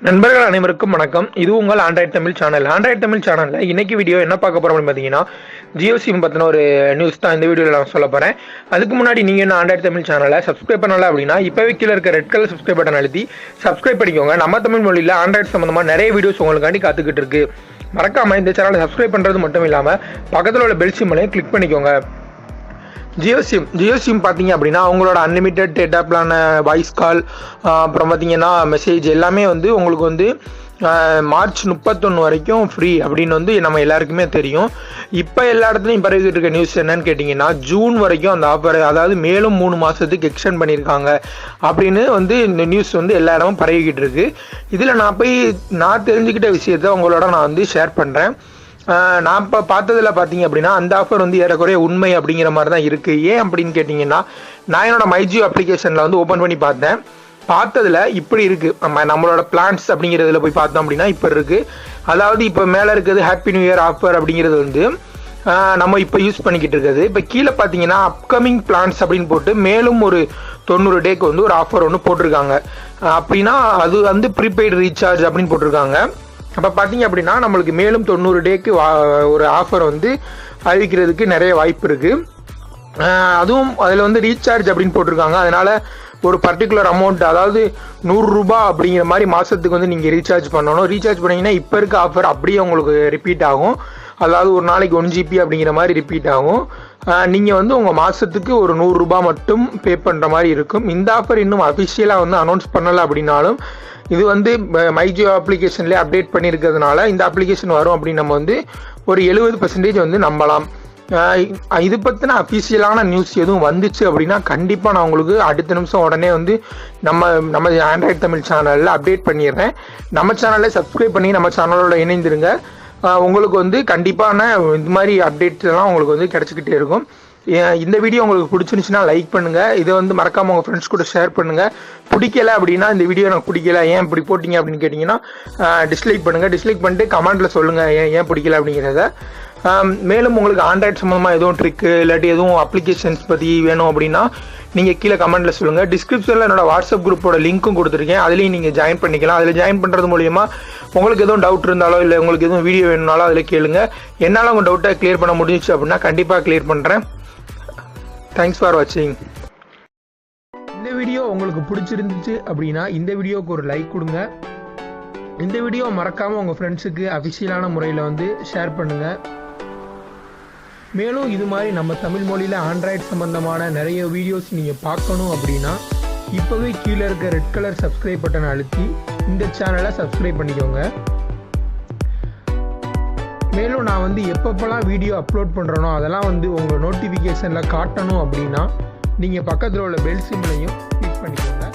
நண்பர்கள் அனைவருக்கும் வணக்கம். இது உங்கள் Android Tamil channel. Android Tamil சேனலில் இன்னைக்கு வீடியோ என்ன பார்க்க போகிறோம் அப்படின்னு பார்த்தீங்கன்னா, ஜியோ சிம் பற்றின ஒரு நியூஸ் தான் இந்த வீடியோவில் நான் சொல்ல போகிறேன். அதுக்கு முன்னாடி நீங்கள் என்ன ஆண்ட்ராய்ட் தமிழ் சேனலை சப்ஸ்கிரைப் பண்ணல அப்படின்னா இப்போவே கீழே இருக்க ரெட் கலர் சப்ஸ்கிரைப் பட்டன் அழுத்தி சப்ஸ்கிரைப் பண்ணிக்கோங்க. நம்ம தமிழ் மொழியில் ஆண்ட்ராய்ட் சம்மந்தமாக நிறைய வீடியோஸ் உங்களுக்காண்டி காத்துக்கிட்டு இருக்கு. மறக்காமல் இந்த சேனலை சப்ஸ்கிரைப் பண்ணுறது மட்டும் இல்லாமல் பக்கத்தில் உள்ள பெல் சிம்மலையும் கிளிக் பண்ணிக்கோங்க. ஜியோ சிம் பார்த்தீங்க அப்படின்னா அவங்களோட unlimited data plan, voice call, அப்புறம் பார்த்தீங்கன்னா மெசேஜ் எல்லாமே வந்து உங்களுக்கு வந்து மார்ச் 31 வரைக்கும் ஃப்ரீ அப்படின்னு வந்து நம்ம எல்லாருக்குமே தெரியும். இப்போ எல்லா இடத்துலையும் பரவிக்கிட்டு இருக்க நியூஸ் என்னன்னு கேட்டிங்கன்னா, ஜூன் வரைக்கும் அந்த ஆஃபர், அதாவது மேலும் 3 மாதத்துக்கு எக்ஸ்டெண்ட் பண்ணியிருக்காங்க அப்படின்னு வந்து இந்த நியூஸ் வந்து எல்லா இடமும் பரவிக்கிட்டு இருக்கு. இதில் நான் தெரிஞ்சுக்கிட்ட விஷயத்த உங்களோட நான் வந்து ஷேர் பண்ணுறேன். நான் இப்போ பார்த்ததில் பார்த்தீங்க அப்படின்னா அந்த ஆஃபர் வந்து ஏறக்குறைய உண்மை அப்படிங்கிற மாதிரி தான் இருக்குது. ஏன் அப்படின்னு கேட்டிங்கன்னா, நான் என்னோட மைஜியோ அப்ளிகேஷனில் வந்து ஓப்பன் பண்ணி பார்த்ததில் இப்படி இருக்குது. நம்மளோட பிளான்ஸ் அப்படிங்கிறதுல போய் பார்த்தோம் அப்படின்னா இப்போ இருக்குது. அதாவது இப்போ மேலே இருக்கிறது ஹாப்பி நியூ இயர் ஆஃபர் அப்படிங்கிறது வந்து நம்ம இப்போ யூஸ் பண்ணிக்கிட்டு இருக்கிறது. இப்போ கீழே பார்த்தீங்கன்னா அப்கமிங் பிளான்ஸ் அப்படின்னு போட்டு மேலும் ஒரு 90 டேக்கு வந்து ஒரு ஆஃபர் ஒன்று போட்டிருக்காங்க. அப்படின்னா அது வந்து ப்ரீபெய்டு ரீசார்ஜ் அப்படின்னு போட்டிருக்காங்க. அப்போ பார்த்தீங்க அப்படின்னா நம்மளுக்கு மேலும் 90 டேக்கு ஒரு ஆஃபர் வந்து அறிவிக்கிறதுக்கு நிறைய வாய்ப்பு இருக்குது. அதுவும் அதில் வந்து ரீசார்ஜ் அப்படின்னு போட்டிருக்காங்க. அதனால் ஒரு பர்டிகுலர் அமௌண்ட், அதாவது 100 ரூபா அப்படிங்கிற மாதிரி மாதத்துக்கு வந்து நீங்கள் ரீசார்ஜ் பண்ணணும். ரீசார்ஜ் பண்ணிங்கன்னா இப்போ இருக்க ஆஃபர் அப்படியே உங்களுக்கு ரிப்பீட் ஆகும். அதாவது ஒரு நாளைக்கு 1 GB அப்படிங்கிற மாதிரி ரிப்பீட் ஆகும். நீங்கள் வந்து உங்கள் மாதத்துக்கு ஒரு 100 ரூபா மட்டும் பே பண்ணுற மாதிரி இருக்கும். இந்த ஆஃபர் இன்னும் அஃபிஷியலாக வந்து அனௌன்ஸ் பண்ணலை அப்படின்னாலும் இது வந்து மைஜியோ அப்ளிகேஷன்லேயே அப்டேட் பண்ணியிருக்கிறதுனால இந்த அப்ளிகேஷன் வரும் அப்படின்னு நம்ம வந்து ஒரு 70% வந்து நம்பலாம். இது பற்றின அஃபிஷியலான நியூஸ் எதுவும் வந்துச்சு அப்படின்னா கண்டிப்பாக நான் உங்களுக்கு அடுத்த நிமிஷம் உடனே வந்து நம்ம ஆண்ட்ராய்ட் தமிழ் சேனலில் அப்டேட் பண்ணிடுறேன். நம்ம சேனலில் சப்ஸ்கிரைப் பண்ணி நம்ம சேனலோட இணைந்துருங்க. உங்களுக்கு வந்து கண்டிப்பான இந்த மாதிரி அப்டேட்ஸ் எல்லாம் உங்களுக்கு வந்து கிடச்சிக்கிட்டே இருக்கும். இந்த வீடியோ உங்களுக்கு பிடிச்சிருந்துச்சுன்னா லைக் பண்ணுங்கள். இதை வந்து மறக்காமல் உங்கள் ஃப்ரெண்ட்ஸ் கூட ஷேர் பண்ணுங்கள். பிடிக்கல அப்படின்னா இந்த வீடியோ எனக்கு பிடிக்கல, ஏன் இப்படி போட்டிங்க அப்படின்னு கேட்டிங்கன்னா டிஸ்லைக் பண்ணுங்கள். டிஸ்லைக் பண்ணிட்டு கமெண்ட்டில் சொல்லுங்கள் ஏன் பிடிக்கல அப்படிங்கிறத. மேலும் உங்களுக்கு ஆண்ட்ராய்ட் சம்மந்தமாக எதுவும் ட்ரிக்கு இல்லாட்டி எதுவும் அப்ளிகேஷன்ஸ் பற்றி வேணும் அப்படின்னா நீங்கள் கீழே கமெண்ட்டில் சொல்லுங்கள். டிஸ்கிரிப்ஷனில் என்னோடய வாட்ஸ்அப் குரூப்போட லிங்க்கும் கொடுத்துருக்கேன். அதுலேயும் நீங்கள் ஜாயின் பண்ணிக்கலாம். அதில் ஜாயின் பண்ணுறது மூலிமா உங்களுக்கு எதுவும் டவுட் இருந்தாலோ இல்லை உங்களுக்கு எதுவும் வீடியோ வேணும்னாலோ அதில் கேளுங்க. என்னால் உங்கள் டவுட்டை கிளியர் பண்ண முடிஞ்சிச்சு அப்படின்னா கண்டிப்பாக கிளியர் பண்ணுறேன். தேங்க்ஸ் ஃபார் வாட்சிங். இந்த வீடியோ உங்களுக்கு பிடிச்சிருந்துச்சு அப்படின்னா இந்த வீடியோவுக்கு ஒரு லைக் கொடுங்க. இந்த வீடியோ மறக்காமல் உங்கள் ஃப்ரெண்ட்ஸுக்கு அஃபிஷியலான முறையில் வந்து ஷேர் பண்ணுங்கள். மேலும் இது மாதிரி நம்ம தமிழ் மொழியில் ஆண்ட்ராய்ட் சம்பந்தமான நிறைய வீடியோஸ் நீங்கள் பார்க்கணும் அப்படின்னா இப்போவே கீழே இருக்க ரெட் கலர் சப்ஸ்கிரைப் பட்டனை அழுத்தி இந்த சேனலை சப்ஸ்கிரைப் பண்ணிக்கோங்க. மேலும் நான் வந்து எப்பப்பெல்லாம் வீடியோ அப்லோட் பண்ணுறனோ அதெல்லாம் வந்து உங்கள் நோட்டிஃபிகேஷனில் காட்டணும் அப்படின்னா நீங்கள் பக்கத்தில் உள்ள பெல் சிம்லையும் கிளிக் பண்ணிக்கோங்க.